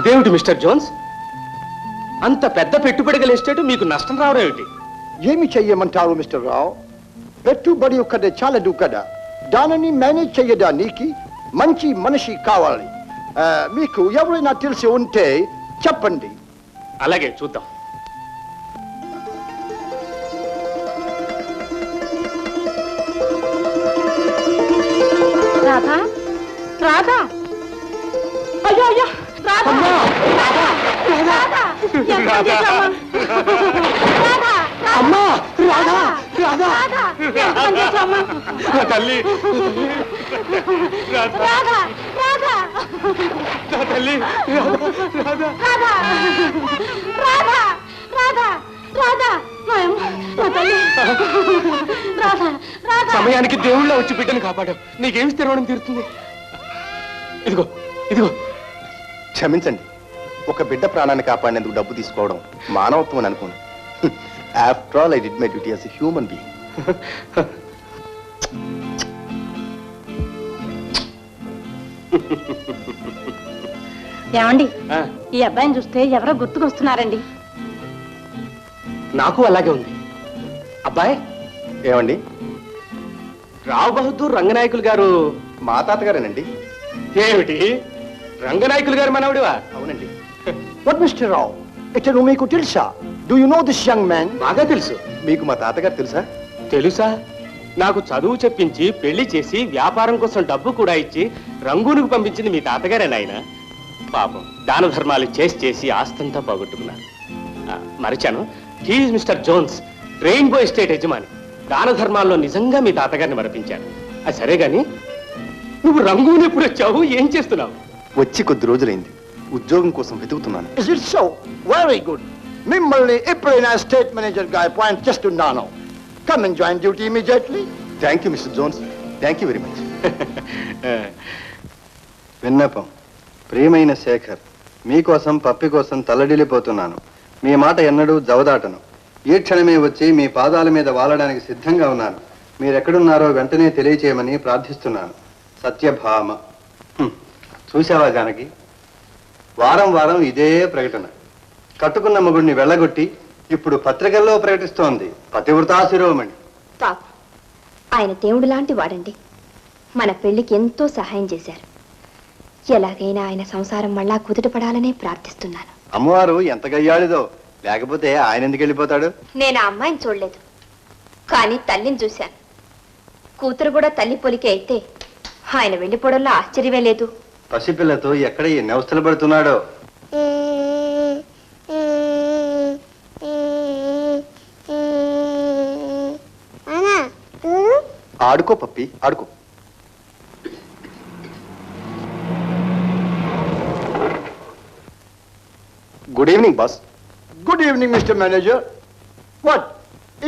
అదేమిటి mister Jones, అంత పెద్ద పెట్టుబడి గల ఎస్టేట్ మీకు నష్టం రావడం ఏమిటి? ఏమి చెయ్యమంటారు మిస్టర్ రావు? పెట్టుబడి ఒక్కటే చాలదు కదా, దానిని మేనేజ్ చెయ్యడానికి మంచి మనిషి కావాలి. మీకు ఎవరైనా తెలిసి ఉంటే చెప్పండి. అలాగే చూద్దాం. రాధా, రాధా, అయ్యో అయ్యో, రాధా, రాధా, రాధా, ఎంత చేశావమ్మా? రాధా, అమ్మా, రాధా, రాధా, రాధా, ఎంత పని చేశావమ్మా? తల్లి, రాధా, రాధా, తల్లి, రాధా, రాధా, రాధా, రాధా, నాయమ్మ, నా తల్లి, రాధా, రాధా. సమయానికి దేవుళ్ళ వచ్చి బిడ్డను కాపాడావు. నీకేమి స్థిరవడం తీరుతుంది? ఇదిగో ఇదిగో. క్షమించండి, ఒక బిడ్డ ప్రాణాన్ని కాపాడినందుకు డబ్బు తీసుకోవడం మానవత్వం అని అనుకోను. After all I did my duty as a human being. ఏమండి, ఈ అబ్బాయిని చూస్తే ఎవరో గుర్తుకొస్తున్నారండి. నాకు అలాగే ఉంది. అబ్బాయి, ఏమండి? రావు బహదూర్ రంగనాయకులు గారు మా తాతగారేనండి. ఏమిటి, రంగనాయకులు గారు మనవడివా? అవునండి. వాట్ మిస్టర్ రావు, ఇతను మీకు తెలుసా? Do you know this young man? బాగా తెలుసు. మీకు మా తాతగారు తెలుసా? తెలుసా? నాకు చదువు చెప్పించి పెళ్లి చేసి వ్యాపారం కోసం డబ్బు కూడా ఇచ్చి రంగూనుకు పంపించింది మీ తాతగారే నాయన. పాపం దాన ధర్మాలు చేసి చేసి ఆస్తంతా పోగొట్టుకున్నారు. మరిచాను, he's mister Jones, rainbow estate యజమాని. దాన ధర్మాల్లో నిజంగా మీ తాతగారిని మరపించాను. అది సరే గాని, నువ్వు రంగూను ఎప్పుడు వచ్చావు, ఏం చేస్తున్నావు? వచ్చి కొద్ది రోజులైంది. ఉద్యోగం కోసం వెతుకుతున్నాను. Is it so? Very good. మిమ్మల్ని ఎప్పుడైనా స్టేట్ మేనేజర్ గా అపాయింట్ చేస్తున్నాను. Come and join duty immediately. Thank you mister Jones, thank you very much. విన్నపం. ప్రియమైన శేఖర్, మీకోసం పప్పి కోసం తల్లడిల్లిపోతున్నాను. మీ మాట ఎన్నడూ జవదాటను. ఈ క్షణమే వచ్చి మీ పాదాల మీద వాలడానికి సిద్ధంగా ఉన్నాను. మీరెక్కడున్నారో వెంటనే తెలియచేయమని ప్రార్థిస్తున్నాను. సత్యభామ. చూశావా జానకి, వారం వారం ఇదే ప్రకటన. కట్టుకున్న మగుడిని వెళ్ళగొట్టి ఇప్పుడు పత్రికల్లో ప్రకటిస్తోంది పతివ్రతా శిరోమణి. పాప, ఆయన దేవుడు లాంటి వాడండి. మన పెళ్లికి ఎంతో సహాయం చేశారు. ఎలాగైనా ఆయన సంసారం మళ్ళా కుదుటపడాలనే ప్రార్థిస్తున్నాను. అమ్మవారు ఎంత గయ్యాడిదో, లేకపోతే ఆయన ఎందుకు వెళ్ళిపోతాడు? నేను ఆ అమ్మాయిని చూడలేదు, కానీ తల్లిని చూశాను. కూతురు కూడా తల్లి పొలికే అయితే ఆయన వెళ్ళిపోవడంలో ఆశ్చర్యమే లేదు. పసిపిల్లతో ఎక్కడ ఎన్ని అవస్థలు పడుతున్నాడో. ఆడుకో పప్పి, ఆడుకో. Good evening boss. Good evening mister manager. What,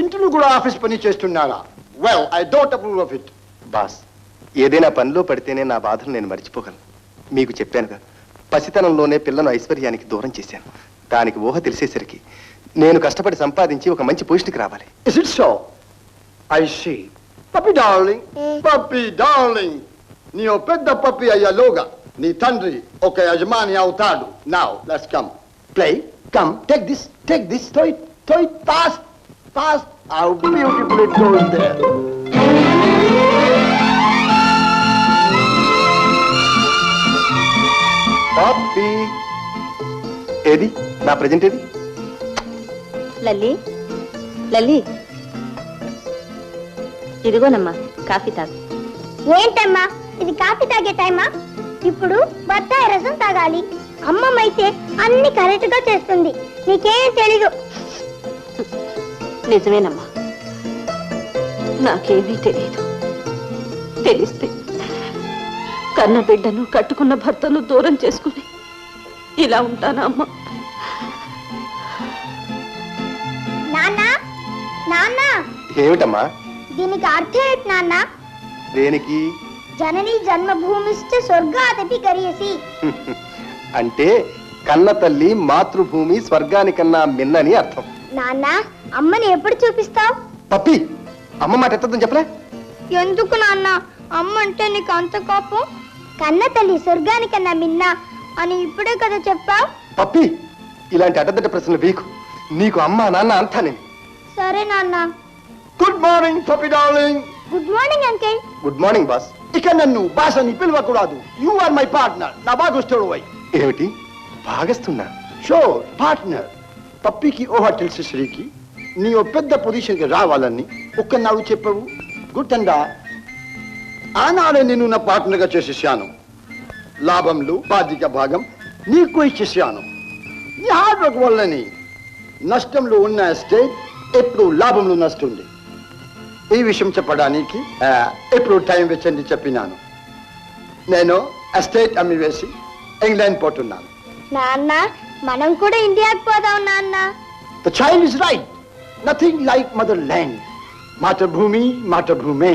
ఇంట్లో కూడా ఆఫీస్ పని చేస్తున్నారా? Well, I don't approve of it. Boss, ఏదైనా పనిలో పడితేనే నా బాధను నేను మర్చిపోగలను. మీకు చెప్పానుగా, పసితనంలోనే పిల్లను ఐశ్వర్యానికి దూరం చేశాను. దానికి ఊహ తెలిసేసరికి నేను కష్టపడి సంపాదించి ఒక మంచి పొజిషన్కి రావాలి. Is it so? I see. Puppy darling, puppy darling. నీ పెద్ద పప్పి అయ్యేలోగా నీ తండ్రి ఒక యజమాని అవుతాడు. Now, let's come. Play. Come, take this, throw it, fast, fast. How beautiful it goes there. పప్పి, ఏది నా ప్రజెంట్ ఏది? లల్లి, లల్లి, ఇదిగోనమ్మా కాఫీ తాగు. ఏంటమ్మా ఇది, కాఫీ తాగే టైమా? ఇప్పుడు బత్తాయి రసం తాగాలి. అమ్మమ్మైతే అన్ని కరెక్ట్ గా చేస్తుంది, నీకేం తెలీదు. నిజమేనమ్మా, నాకేమీ తెలియదు. తెలిస్తే కన్న బిడ్డను కట్టుకున్న భర్తను దూరం చేసుకుని ఇలా ఉంటానా అమ్మా? నాన్న, నాన్న, ఏమిటమ్మా? దీనికి అర్థం ఏంటి నాన్న? దేనికి? జనని జన్మభూమిశ్చ స్వర్గాదపి గరీయసి. అంటే కన్న తల్లి మాతృభూమి స్వర్గానికన్నా మిన్నని అర్థం. నాన్న, అమ్మని ఎప్పుడు చూపిస్తావు? పప్పి, అమ్మ మాట ఎత్తదని చెప్పలే? ఎందుకు నాన్న, అమ్మ అంటే నీకు అంత కోపం? కన్న తల్లి స్వర్గానికన్నా మిన్న, అని ఇప్పుడే కదా చెప్పావు. పప్పి, ఇలాంటి అడ్డదిడ్డ ప్రశ్నలు వీకు. నీకు అమ్మ నాన్న అంతా నేను. సరే నాన్న. Good morning puppy darling. Good morning uncle. Good morning boss. ఇక నన్ను బాస్ అని పిలవకూడదు. You are my partner. నా భాగస్తుడు వై. ఏమిటి భాగస్తున్నా? Sure partner. పప్పికి ఊహ తెలిసి శ్రీకి నీ ఓ పెద్ద పొజిషన్కి రావాలని ఒక్కనాడు చెప్పవు. గుర్తండా? ఆనాడే నేను నా పార్ట్నర్గా చేసేసాను. లాభంలో బాధ్యత భాగం నీకు ఇచ్చేసాను. నీ హార్డ్ వర్క్ వల్లని నష్టంలో ఉన్న ఎస్టేట్ ఎప్పుడు లాభంలో నస్తుంది. ఈ విషయం చెప్పడానికి ఎప్పుడు టైం వెచ్చండి చెప్పినాను. నేను ఎస్టేట్ అమ్మి వేసి ఇంగ్లాండ్ పోతున్నాను. నాన్న మనం కూడా ఇండియాకి పోదాం నాన్న. The child is right. Nothing like motherland. మాతృభూమి మాతృభూమే.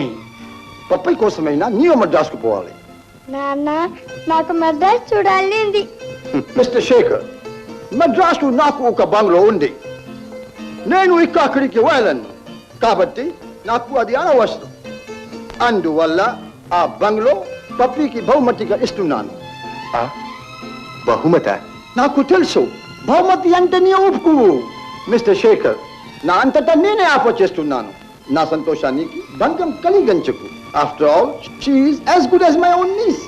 పప్పై కోసమైనా నీవు మద్రాసుకు పోవాలి. నాన్న నాకు మద్రాస్ చూడాలి ఉంది. మిస్టర్ శేఖర్, మద్రాసు నాకు ఒక బంగ్లో ఉంది. నేను అక్కడికి వెళ్ళను కాబట్టి నాకు అది అనవసరం. అందువల్ల ఆ బంగ్లో పప్పికి బహుమతిగా ఇస్తున్నాను. బహుమత? నాకు తెలుసు, బహుమతి అంటే నీ ఒప్పుకోవు. మిస్టర్ శేఖర్, నా అంతటా నేనే ఆఫర్ చేస్తున్నాను. నా సంతోషానికి భంగం కలిగించకు. After all she is as good as my own niece.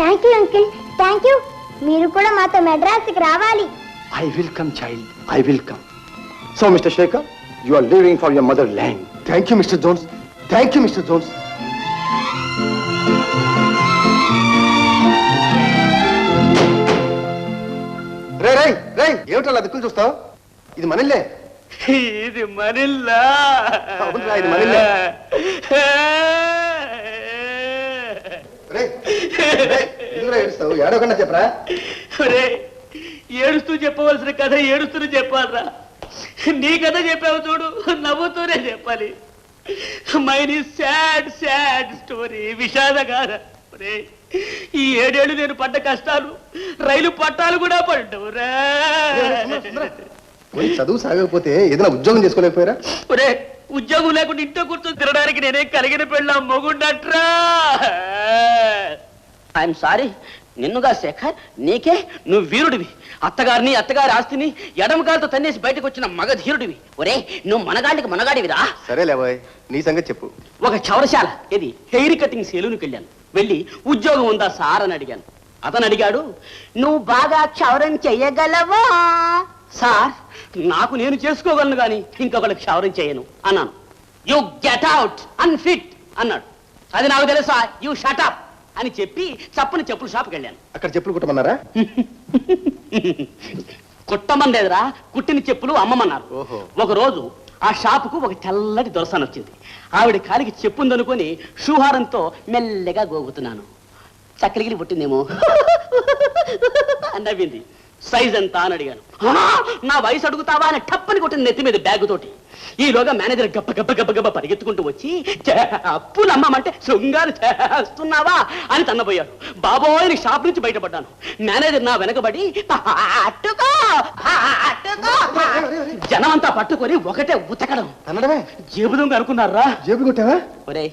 Thank you uncle, thank you. మీరు కూడా మాతో మెడ్రాస్కి రావాలి. I will come, child. I will come. So, Mr. Shekhar, you are leaving for your motherland. Thank you mister Jones. Thank you mister Jones. రే రే రే, ఏమిటలా దిక్కులు చూస్తావు? ఇది మనల్లే. ఇది మనిల్లా? అవునురా, ఇది మనల్లే. రే ఎందుకురా ఏడుస్తావు? ఏడవకుండా చెప్పరా. ఏడుస్తూ చెప్పవలసిన కథ ఏడుస్తూనే చెప్పాలరా. నీ కథ చెప్పావు చూడు, నవ్వుతూనే చెప్పాలి. మైన్ సాడ్ సాడ్ స్టోరీ, విషాదగాథ. ఈ 7 ఏళ్ళు నేను పడ్డ కష్టాలు రైలు పట్టాలు కూడా పడ్డవురా. చదువు సాగకపోతే ఏదైనా ఉద్యోగం చేసుకోలేకపోయారా? ఒరే, ఉద్యోగం లేకుండా ఇంట్లో కూర్చొని తినడానికి నేనే కలిగిన పెళ్ళ మొగుండట్రా. ఐఎమ్ సారీ, నిన్నుగా శేఖర్, నీకే నువ్వు వీరుడివి. అత్తగారిని అత్తగారి ఆస్తిని ఎడమకాలతో తన్నేసి బయటకు వచ్చిన మగధీరుడివి. ఒరే, నువ్వు మనగాడికి మనగాడివిరా. సరేలే బాయ్, నీ సంగతి చెప్పు. ఒక చౌరశాల ఇది హెయిర్ కటింగ్ సెలూన్కి వెళ్ళాను. వెళ్ళి ఉద్యోగం ఉందా సార్ అని అడిగాను. అతను అడిగాడు, నువ్వు బాగా క్షౌరం చెయ్యగలవా సార్? నాకు నేను చేసుకోగలను కానీ ఇంకొకరికి క్షౌరం చేయను అన్నాను. యు గెట్ అవుట్, అన్ఫిట్ అన్నాడు. అది నాకు తెలుసా, యు షటప్ అని చెప్పి చప్పని చెప్పుల షాప్కి వెళ్ళాను. అక్కడ చెప్పులు కుట్టమన్నారా? కుట్టమనేదిరా, కుట్టిన చెప్పులు అమ్మమన్నారు. ఓహో. ఒక రోజు ఆ షాపుకు ఒక తెల్లటి దొరసాని వచ్చింది. ఆవిడ కాలికి చెప్పుందనుకొని షూహారంతో మెల్లగా గోగుతున్నాను. చక్కలిగిలి పుట్టిందేమో అని నవ్వింది. సైజ్ ఎంత అని అడిగాను. నా వయసు అడుగుతావా అని టప్పని కొట్టింది నెత్తి మీద బ్యాగ్ తోటి. ఈలోగా మేనేజర్ గబ్బ గబ్బ గబ్బ గబ్బ పరిగెత్తుకుంటూ వచ్చి, అప్పులు అమ్మమంటే శృంగారు చేస్తున్నావా అని తన్నబోయాడు. బాబోయ్, షాప్ నుంచి బయటపడ్డాను. మేనేజర్ నా వెనకబడి అట్టుకో అట్టుకో, జనమంతా పట్టుకొని ఒకటే ఉతకడం. అనడమే జేబు దొంగ అనుకున్నారా? జేబు కొట్టావా? ఒరే,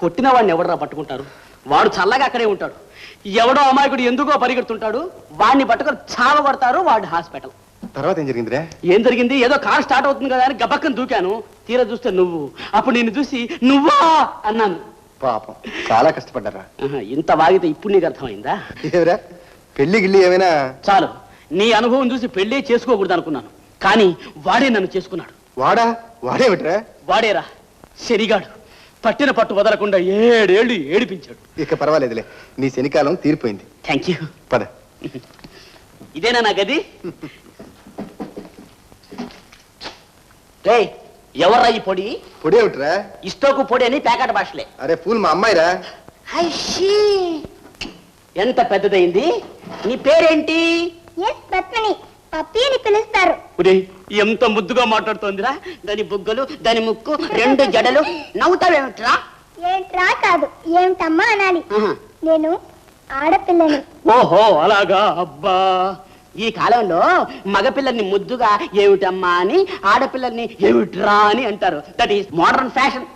కొట్టిన వాడిని ఎవడరా పట్టుకుంటారు? వాడు చల్లగా అక్కడే ఉంటాడు. ఎవడో అమాయకుడు ఎందుకో పరిగెడుతుంటాడు, వాడిని పట్టుకొని చావ కొడతారు. వాడు హాస్పిటల్. తర్వాత ఏం జరిగిందిరా? ఏం జరిగింది, ఏదో కార్ స్టార్ట్ అవుతుంది కదా అని గబక్కని దూకాను. తీరా చూస్తే నువ్వు. అప్పుడు నిన్ను చూసి నువ్వా అన్నాను. పాపం, చాలా కష్టపడ్డారా. ఇంత వాగితే ఇప్పుడు నీకు అర్థమైందా? ఏవరా పెళ్లి గిల్లి ఏమైనా? చాలు, నీ అనుభవం చూసి పెళ్ళే చేసుకోకూడదు అనుకున్నాను. కానీ వాడే నన్ను చేసుకున్నాడు. వాడా? వాడేమిట్రా? వాడేరా శనిగాడు. పట్టిన పట్టు వదలకుండా 7 ఏళ్ళు ఏడిపించాడు. ఇక పర్వాలేదులే, నీ శనికాలం తీరిపోయింది. Thank you. పద. ఇదేనా నా గది? ఎవర్రా ఈ పొడి? పొడి ఏమిట్రా? ఇష్టోకు పొడి అని ప్యాకెట్ భాషలే. అరే ఫూల్, మా అమ్మాయిరా. ఎంత పెద్దదైంది. నీ పేరేంటి? ఎస్ పద్మిని, పప్పి అని పిలుస్తారు. ఎంత ముద్దుగా మాట్లాడుతోందిరా. దాని బుగ్గలు, దాని ముక్కు, 2 జడలు. నవ్వుతావేమిట్రా? ఏంట్రా కాదు, ఏమిటమ్మా అనాలి. నేను ఆడపిల్లని. ఓహో, అలాగా. అబ్బా, ఈ కాలంలో మగపిల్లల్ని ముద్దుగా ఏమిటమ్మా అని, ఆడపిల్లల్ని ఏమిట్రా అని అంటారు. That is modern fashion.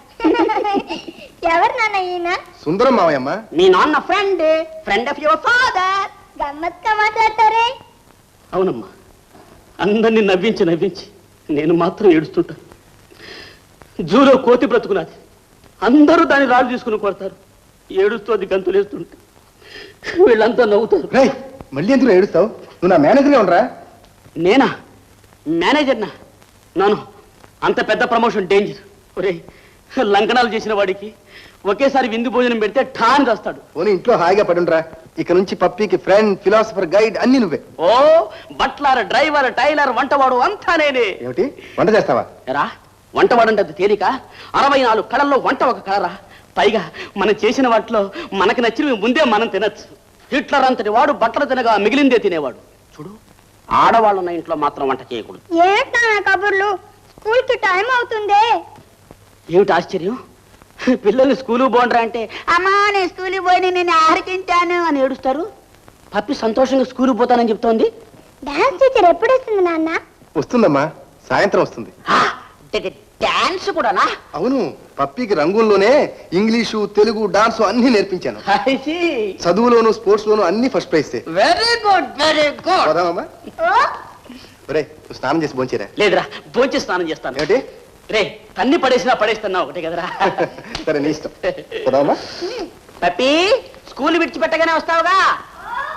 ఎవరు నాన్న ఈయన? సుందరం మావయ్యమ్మ. మీ నాన్న ఫ్రెండ్ ఆఫ్ యువర్ ఫాదర్. గమ్మత్తుగా మాట్లాడతారే. అవునమ్మా, అందరినీ నవ్వించి నవ్వించి నేను మాత్రం ఏడుస్తుంటాను. జూలో కోతి బ్రతుకున్నది, అందరూ దాన్ని రాళ్ళు తీసుకుని కొడతారు. ఏడుస్తూ అది గంతులేస్తుంటే వీళ్ళంతా నవ్వుతారు. రేయ్, మళ్ళీ ఎందుకు ఏడుస్తావు? నువ్వు నా మేనేజర్గా ఉండరా? నేనా మేనేజర్నా? నాను అంత పెద్ద ప్రమోషన్ డేంజర్. ఒరే, లంకనాలు చేసిన వాడికి ఒకేసారి విందు భోజనం పెడితే ఠాన్ చేస్తాడు. పోనీ ఇంట్లో హాయిగా పడుండ్రా. ఇక నుంచి పప్పీకి ఫ్రెండ్, ఫిలాసఫర్, గైడ్ అన్ని నువ్వే. ఓ బట్లర్, డ్రైవర్, టైలర్, వంటవాడు అంతా నేనే. ఏమిటి, వంట చేస్తావా? ఎరా, వంటవాడంటే అది తేలిక? 64 కళల్లో వంట ఒక కళరా. పైగా మనం చేసిన వాటిలో మనకు నచ్చినవి ముందే మనం తినచ్చు. హిట్లర్ అంతటి వాడు బట్టలు తినగా మిగిలిందే తినేవాడు. చూడు, ఆడవాళ్ళున్న ఇంట్లో మాత్రం వంట చేయకూడదు. ఏంటా నా కబుర్లు? స్కూల్ కి టైం అవుతుందే. ఏమిటి ఆశ్చర్యం? పిల్లల్ని స్కూలు పోండ్రా అంటే అమ్మా నేను స్కూల్కి పోయి నేను ఆరికించాను అని ఏడుస్తారు. పప్పి సంతోషంగా స్కూల్కి పోతానని చెప్తోంది. డాన్స్ టీచర్ ఎప్పుడు వస్తుంది నాన్న? వస్తుందమ్మా, సాయంత్రం వస్తుంది. డాన్స్ కూడానా? అవును, పప్పీకి రంగుల్లోనే ఇంగ్లీషు, తెలుగు, డాన్స్ అన్ని నేర్పించాను. చదువులోను, స్పోర్ట్స్ లోను అన్ని first prize. Very good, very good. పోదామమ్మా. ఓ ఒరే, నువ్వు స్నానం చేసి భోంచేరా. లేదురా, భోంచి స్నానం చేస్తాను. ఏమిటి? రే, తన్ని పడేసినా పడేస్తున్నా ఒకటే కదరా. సరే, నీ ఇష్టం. పోదామమ్మా. పప్పి, స్కూల్ విడిచిపెట్టగానే వస్తావుగా?